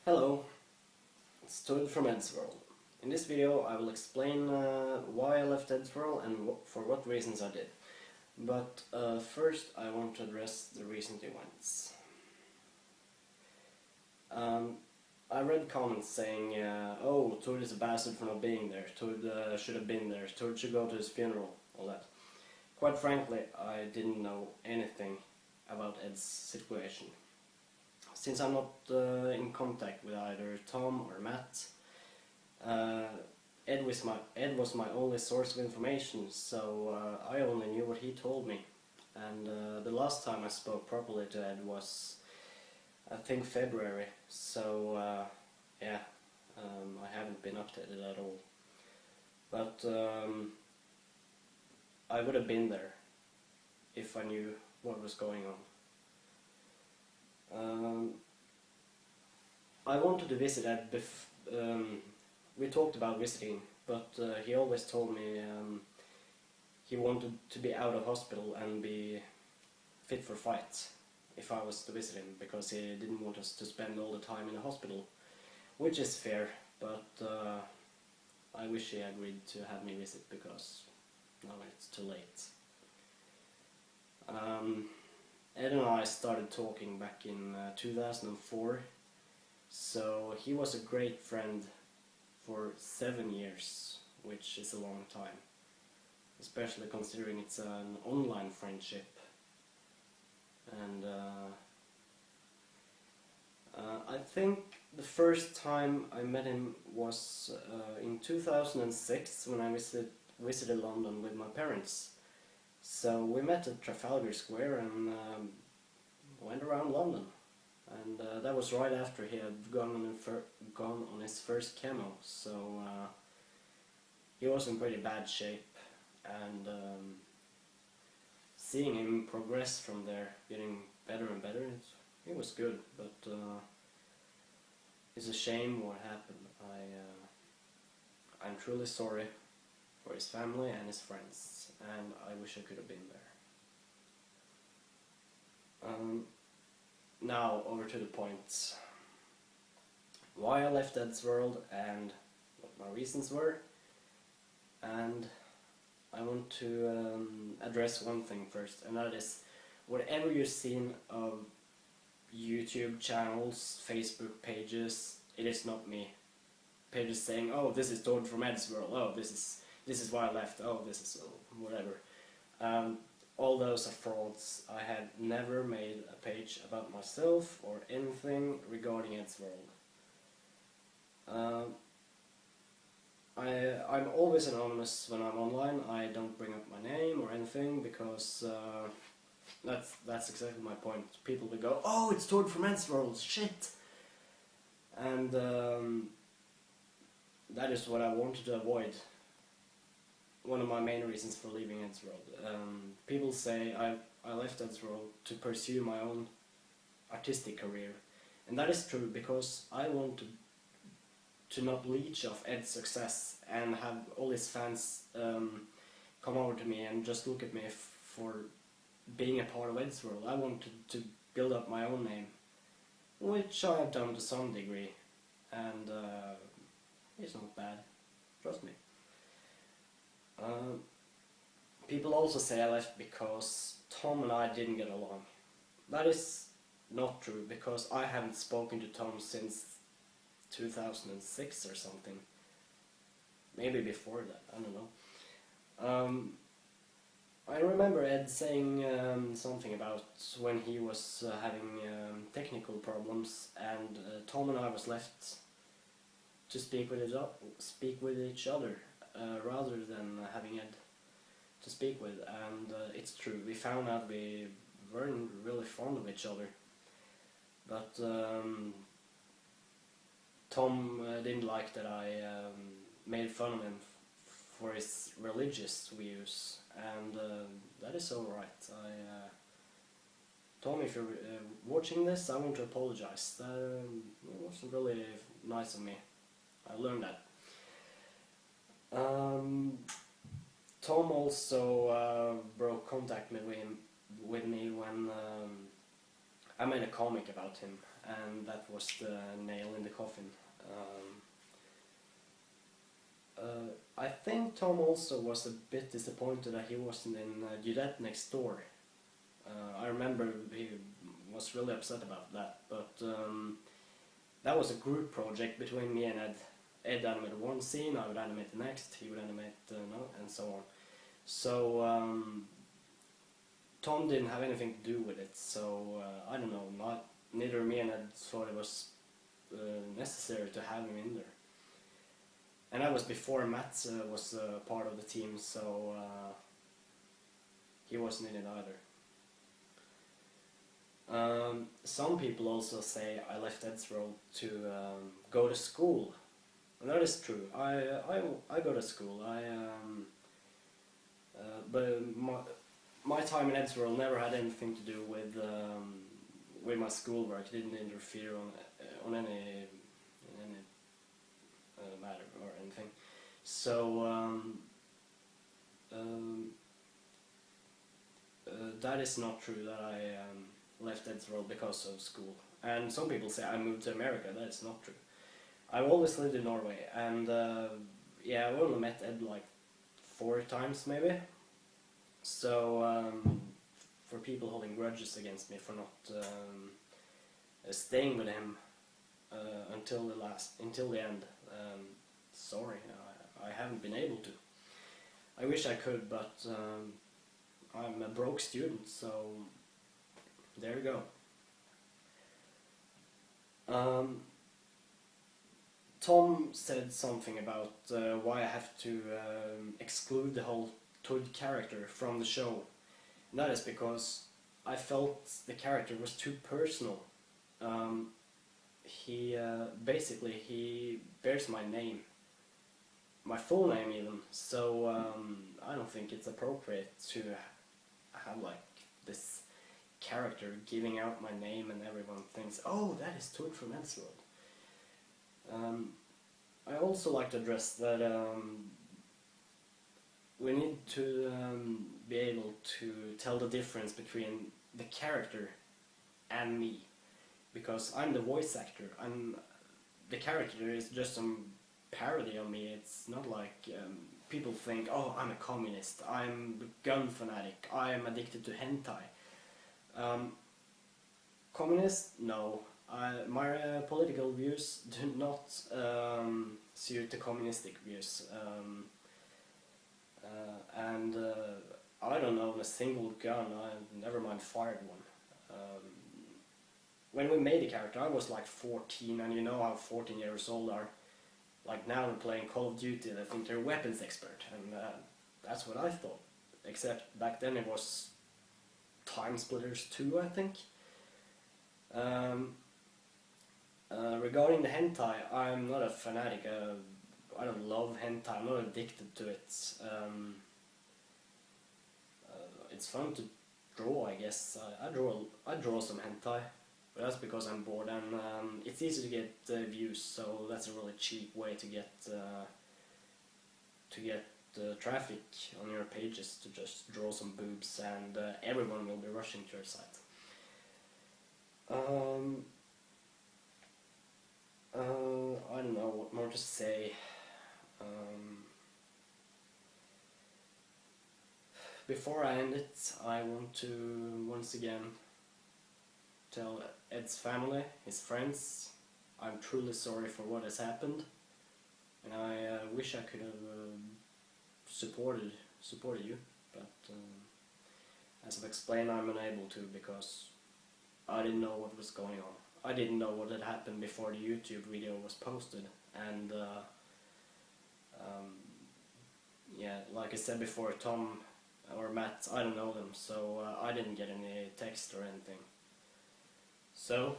Hello, it's Toad from Eddsworld. In this video I will explain why I left Eddsworld and for what reasons I did. But first I want to address the recent events. I read comments saying, oh, Toad is a bastard for not being there, Toad should have been there, Toad should go to his funeral, all that. Quite frankly, I didn't know anything about Ed's situation. Since I'm not in contact with either Tom or Matt, Edd was my only source of information, so I only knew what he told me. And the last time I spoke properly to Edd was, I think, February, so yeah, I haven't been updated at all. But I would have been there if I knew what was going on. I wanted to visit Edd we talked about visiting, but he always told me he wanted to be out of hospital and be fit for fight if I was to visit him, because he didn't want us to spend all the time in the hospital, which is fair, but I wish he agreed to have me visit, because now it's too late. Edd and I started talking back in 2004, so he was a great friend for 7 years, which is a long time, especially considering it's an online friendship. And I think the first time I met him was in 2006 when I visited London with my parents. So we met at Trafalgar Square and went around London, and that was right after he had gone on his first chemo, so he was in pretty bad shape, and seeing him progress from there, getting better and better, it was good, but it's a shame what happened. I'm truly sorry for his family and his friends, and I wish I could have been there. Now over to the points. Why I left Eddsworld and what my reasons were, and I want to address one thing first, and that is, whatever you've seen of YouTube channels, Facebook pages, it is not me. Pages saying, oh, this is Toad from Eddsworld, oh, this is why I left, oh, this is whatever. All those are frauds. I had never made a page about myself or anything regarding Eddsworld. I'm always anonymous when I'm online. I don't bring up my name or anything, because that's exactly my point. People will go, oh, it's Toad from Eddsworld, shit! And that is what I wanted to avoid. One of my main reasons for leaving Eddsworld. People say I left Eddsworld to pursue my own artistic career, and that is true, because I want to not leech off Edd's success and have all his fans come over to me and just look at me for being a part of Eddsworld. I wanted to build up my own name, which I have done to some degree, and it's not bad, trust me. People also say I left because Tom and I didn't get along. That is not true, because I haven't spoken to Tom since 2006 or something. Maybe before that, I don't know. I remember Edd saying something about when he was having technical problems, and Tom and I was left to speak with each other rather than having Edd to speak with, and it's true, we found out we weren't really fond of each other, but Tom didn't like that I made fun of him for his religious views, and that is alright. Tom, if you're watching this, I want to apologize. It wasn't really nice of me. I learned that. Tom also broke contact with me when I made a comic about him, and that was the nail in the coffin. I think Tom also was a bit disappointed that he wasn't in Dudet Next Door. I remember he was really upset about that, but that was a group project between me and Edd. Edd animated one scene, I would animate the next, he would animate no, and so on. So Tom didn't have anything to do with it, so I don't know, neither me and Edd thought it was necessary to have him in there. And that was before Matt was part of the team, so he wasn't in it either. Some people also say I left Eddsworld to go to school, and that is true. I go to school. But my time in Eddsworld never had anything to do with my schoolwork. It didn't interfere on any matter or anything. So that is not true that I left Eddsworld because of school. And some people say I moved to America. That is not true. I've always lived in Norway, and yeah, I've only met Edd like 4 times maybe. So for people holding grudges against me for not staying with him until the end, sorry, I haven't been able to. I wish I could, but I'm a broke student, so there you go. Tom said something about why I have to exclude the whole Todd character from the show. And that is because I felt the character was too personal. He bears my name, my full name even, so I don't think it's appropriate to have like this character giving out my name and everyone thinks, oh, that is Todd from Eddsworld. I also like to address that we need to be able to tell the difference between the character and me, because I'm the voice actor, and the character is just some parody of me. It's not like people think, oh, I'm a communist, I'm a gun fanatic, I'm addicted to hentai. Communist? No. My political views do not suit the communistic views. And I don't own a single gun. I've never mind fired one. When we made the character, I was like 14, and you know how 14 years old are. Like now they're playing Call of Duty, they think they're a weapons expert, and that's what I thought. Except back then it was Time Splitters 2, I think. Regarding the hentai, I'm not a fanatic. I don't love hentai. I'm not addicted to it. It's fun to draw, I guess. I draw some hentai, but that's because I'm bored, and it's easy to get views. So that's a really cheap way to get traffic on your pages, to just draw some boobs, and everyone will be rushing to your site. I don't know what more to say. Before I end it, I want to once again tell Edd's family, his friends, I'm truly sorry for what has happened, and I wish I could have supported you, but as I've explained, I'm unable to, because I didn't know what was going on. I didn't know what had happened before the YouTube video was posted, and yeah, like I said before, Tom or Matt, I don't know them, so I didn't get any text or anything. So,